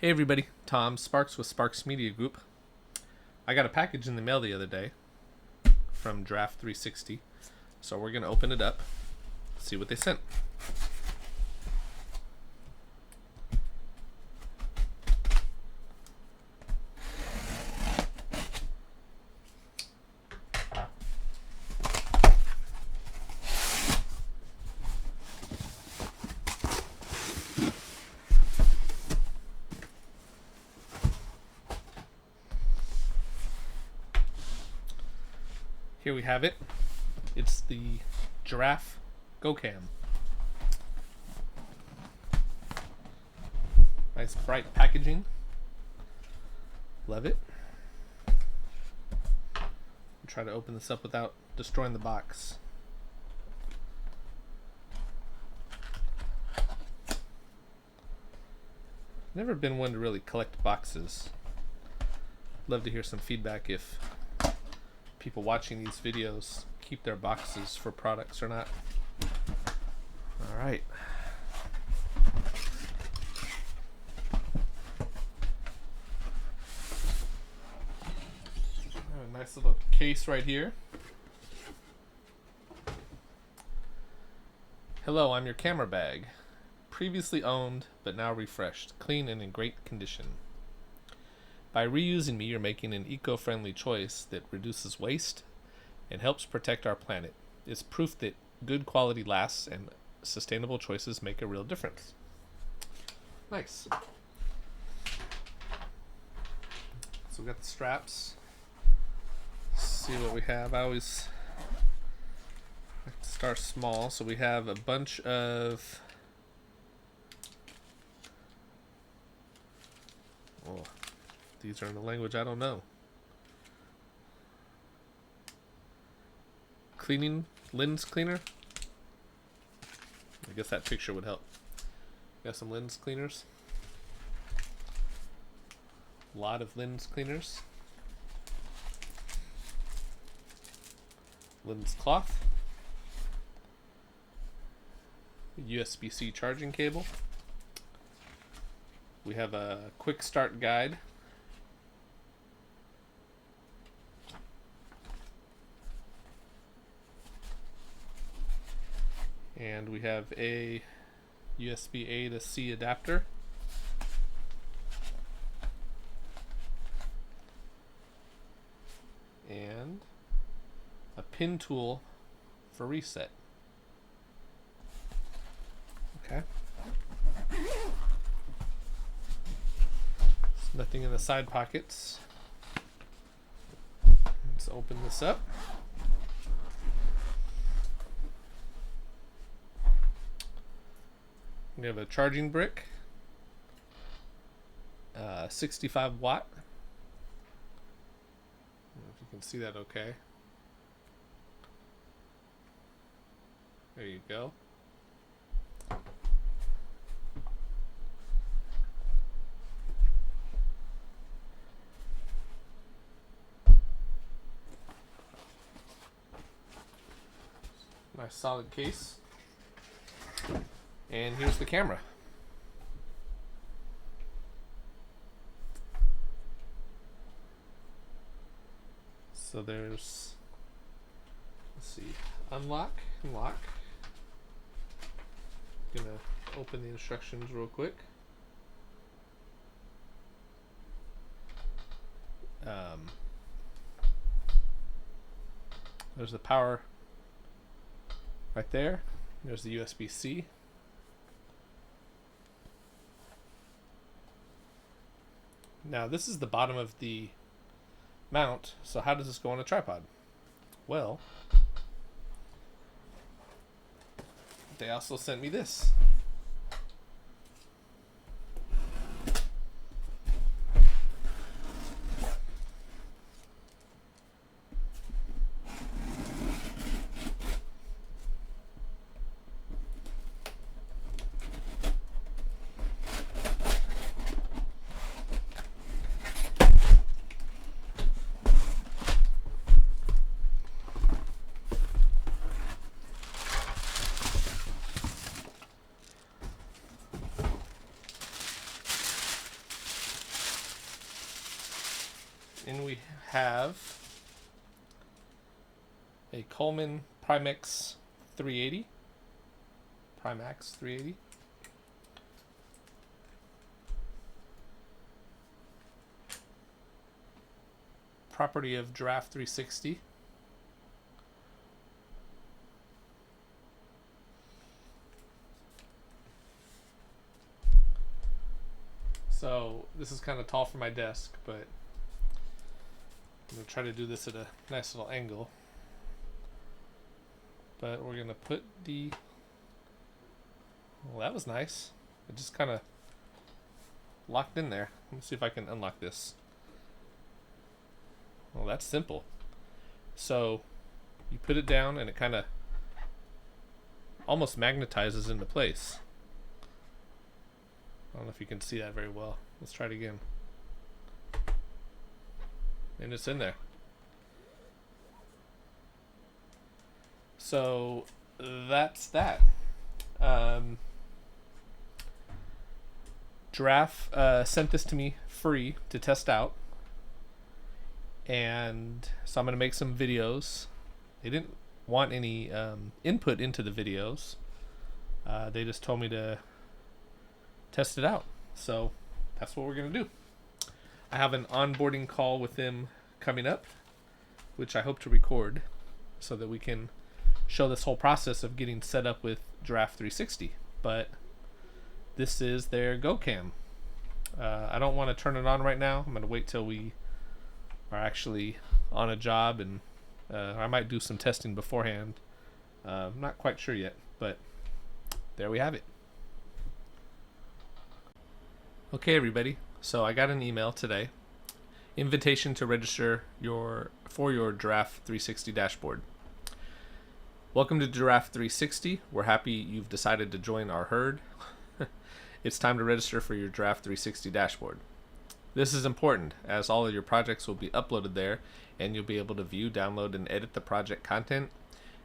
Hey everybody, Tom Sparks with Sparks Media Group. I got a package in the mail the other day from Giraffe360, so we're going to open it up, see what they sent. Here we have it. It's the Giraffe Go Cam. Nice bright packaging. Love it. I'll try to open this up without destroying the box. Never been one to really collect boxes. Love to hear some feedback if people watching these videos keep their boxes for products or not. All right. A nice little case right here. Hello, I'm your camera bag. Previously owned, but now refreshed, clean and in great condition. By reusing me, you're making an eco-friendly choice that reduces waste and helps protect our planet. It's proof that good quality lasts and sustainable choices make a real difference. Nice. So we got the straps. Let's see what we have. I always like to start small. So we have a bunch of these are in a language I don't know. Cleaning lens cleaner. I guess that picture would help. Got some lens cleaners. A lot of lens cleaners. Lens cloth. USB-C charging cable. We have a quick start guide. And we have a USB A to C adapter. And a pin tool for reset. Okay. There's nothing in the side pockets. Let's open this up. We have a charging brick, 65 watt. I don't know if you can see that okay. There you go. Nice solid case. And here's the camera. So there's, let's see, unlock and lock. Gonna open the instructions real quick. There's the power right there. There's the USB-C. Now this is the bottom of the mount, so how does this go on a tripod? Well, they also sent me this. and we have a Coleman Primax 380. Primax 380. Property of Giraffe360. So this is kind of tall for my desk, but I'm going to try to do this at a nice little angle. But we're going to put the... Well, that was nice. It just kind of locked in there. Let's see if I can unlock this. Well, that's simple. So you put it down and it kind of almost magnetizes into place. I don't know if you can see that very well. Let's try it again. And it's in there. So that's that. Giraffe sent this to me free to test out. And so I'm going to make some videos. They didn't want any input into the videos. They just told me to test it out. So that's what we're going to do. I have an onboarding call with them coming up, which I hope to record so that we can show this whole process of getting set up with Giraffe360. But this is their Go Cam. I don't want to turn it on right now. I'm going to wait till we are actually on a job, and I might do some testing beforehand. I'm not quite sure yet, but there we have it. Okay, everybody. So I got an email today. Invitation to register for your Giraffe360 dashboard. Welcome to Giraffe360. We're happy you've decided to join our herd. It's time to register for your Giraffe360 dashboard. This is important as all of your projects will be uploaded there, and you'll be able to view, download, and edit the project content,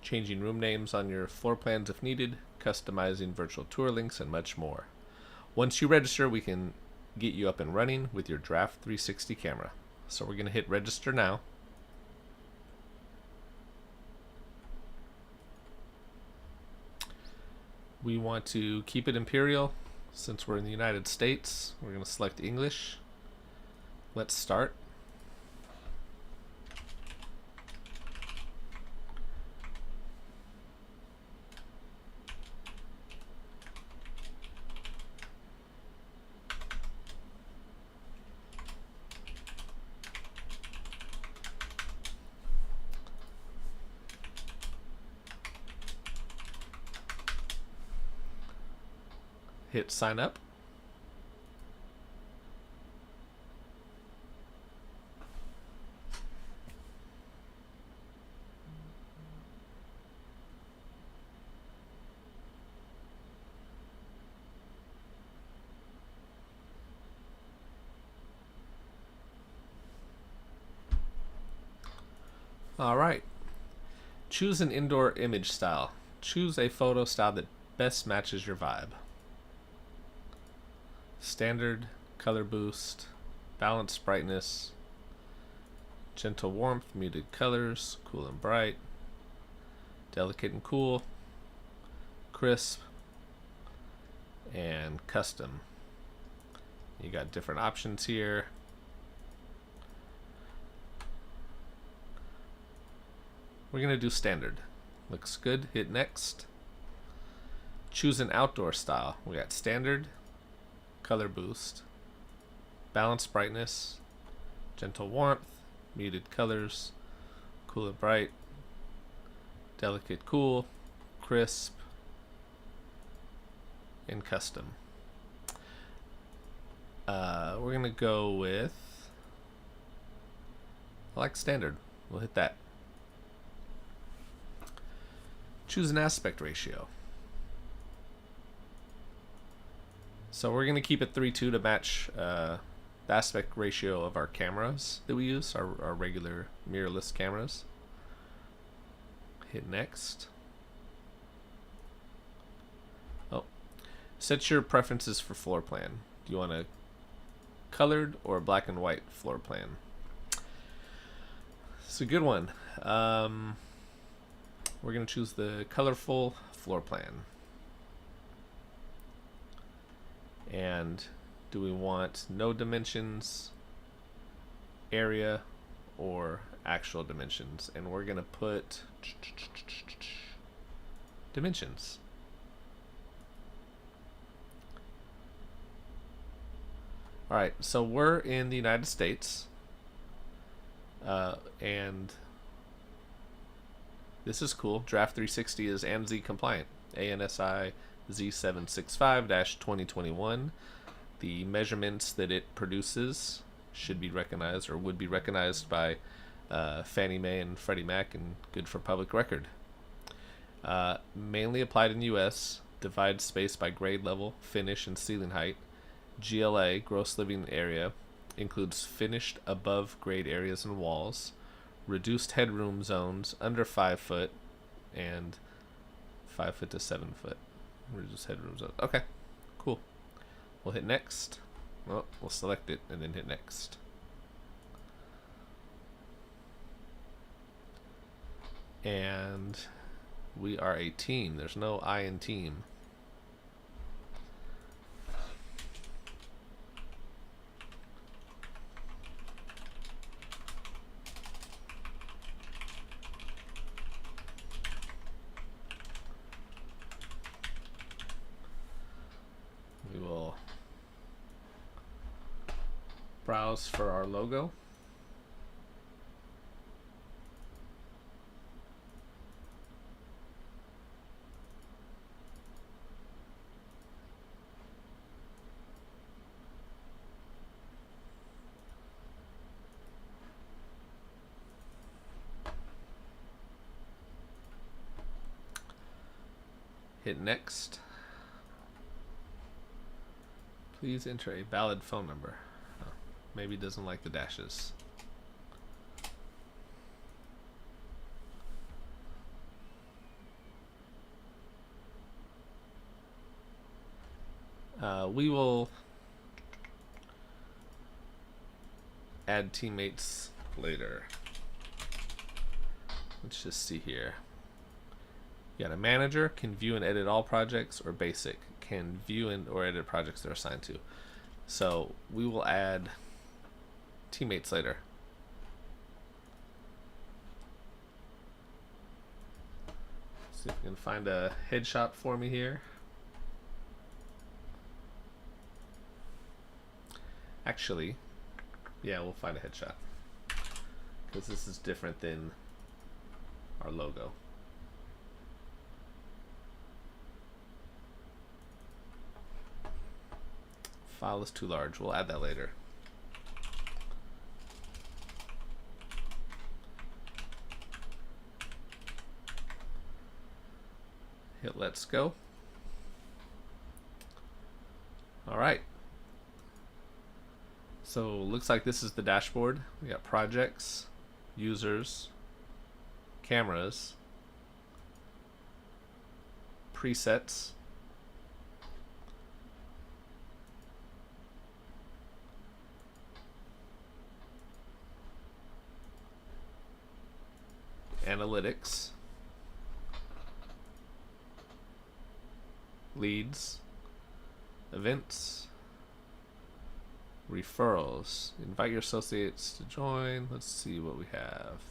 changing room names on your floor plans if needed, customizing virtual tour links, and much more. Once you register, we can get you up and running with your Giraffe360 camera. So we're going to hit register now. We want to keep it Imperial since we're in the United States. We're going to select English. Let's start. Hit sign up. All right. Choose an indoor image style. Choose a photo style that best matches your vibe. Standard, color boost, balanced brightness, gentle warmth, muted colors, cool and bright, delicate and cool, crisp, and custom. You got different options here. We're going to do standard. Looks good. Hit next. Choose an outdoor style. We got standard, color boost, balanced brightness, gentle warmth, muted colors, cool and bright, delicate cool, crisp, and custom. We're going to go with, I like standard. We'll hit that. Choose an aspect ratio. So we're going to keep it 3:2 to match the aspect ratio of our cameras that we use, our regular mirrorless cameras. Hit next. Oh, set your preferences for floor plan. Do you want a colored or black and white floor plan? It's a good one. We're going to choose the colorful floor plan. And do we want no dimensions, area, or actual dimensions? And we're going to put dimensions. All right, so we're in the United States, and this is cool. Giraffe360 is ANSI compliant. ANSI Z765-2021. The measurements that it produces should be recognized or would be recognized by Fannie Mae and Freddie Mac and good for public record. Mainly applied in U.S. Divide space by grade level, finish, and ceiling height. GLA, gross living area, includes finished above grade areas and walls, reduced headroom zones under 5 foot, and 5 foot to 7 foot. Reduced headroom zones. Okay, cool. We'll hit next. Well, we'll select it and then hit next. And we are a team. There's no I in team. We will browse for our logo. Hit next. Please enter a valid phone number. Oh, maybe it doesn't like the dashes. We will add teammates later. Let's just see here. You got a manager, can view and edit all projects, or basic, can view and or edit projects they're assigned to. So we will add teammates later. See if we can find a headshot for me here. Actually, yeah, we'll find a headshot because this is different than our logo. File is too large. We'll add that later. Hit let's go. All right. So looks like this is the dashboard. We got projects, users, cameras, presets, analytics, leads, events, referrals. Invite your associates to join. Let's see what we have.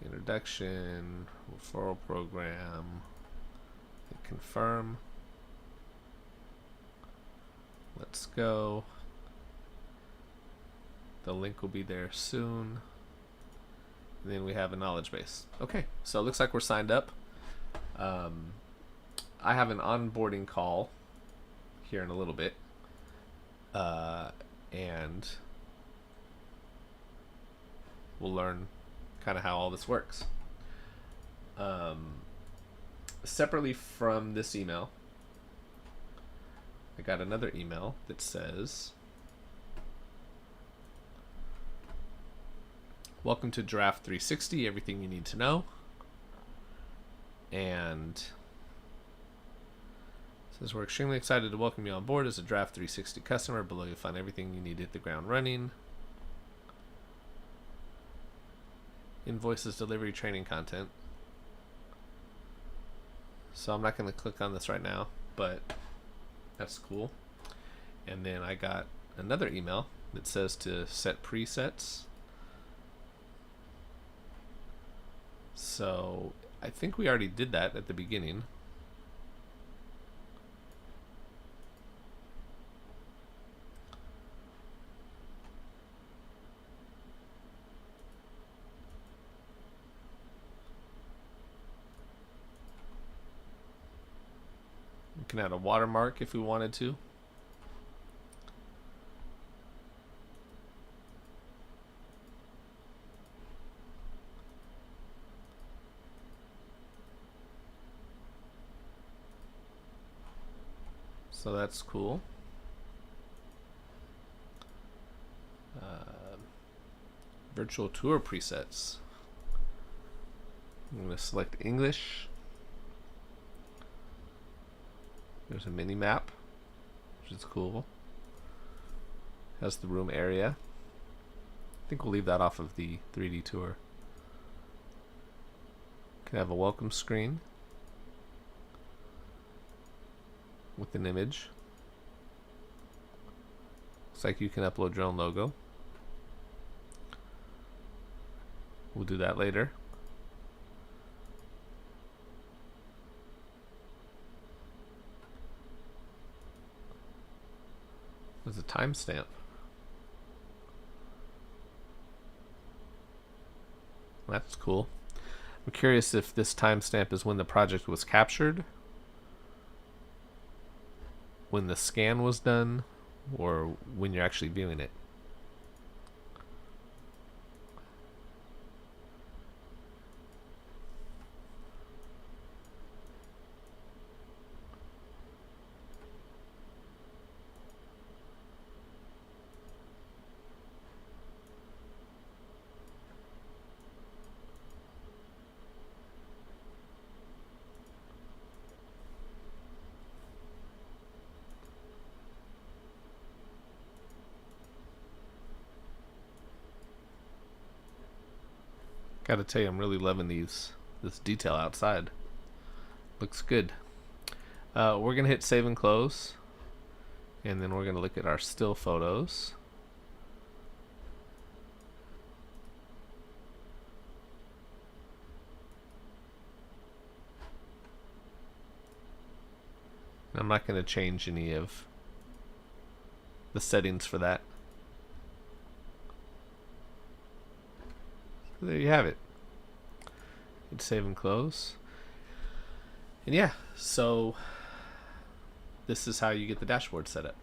Introduction, referral program, hit confirm. Let's go. The link will be there soon. And then we have a knowledge base. Okay, so it looks like we're signed up. I have an onboarding call here in a little bit. And we'll learn kind of how all this works. Separately from this email, I got another email that says, welcome to Giraffe360, everything you need to know. And it says, we're extremely excited to welcome you on board as a Giraffe360 customer. Below you'll find everything you need to hit the ground running. invoices, delivery, training content. So I'm not going to click on this right now, but that's cool. And then I got another email that says to set presets. So I think we already did that at the beginning. We can add a watermark if we wanted to. So that's cool. Virtual tour presets. I'm going to select English. There's a mini map, which is cool. Has the room area. I think we'll leave that off of the 3D tour. Can have a welcome screen with an image. Looks like you can upload your own logo. We'll do that later. There's a timestamp. That's cool. I'm curious if this timestamp is when the project was captured, when the scan was done, or when you're actually viewing it. Gotta tell you, I'm really loving this detail outside. Looks good. We're gonna hit save and close, and then we're gonna look at our still photos. I'm not gonna change any of the settings for that. So there you have it. Hit save and close. And yeah, so this is how you get the dashboard set up.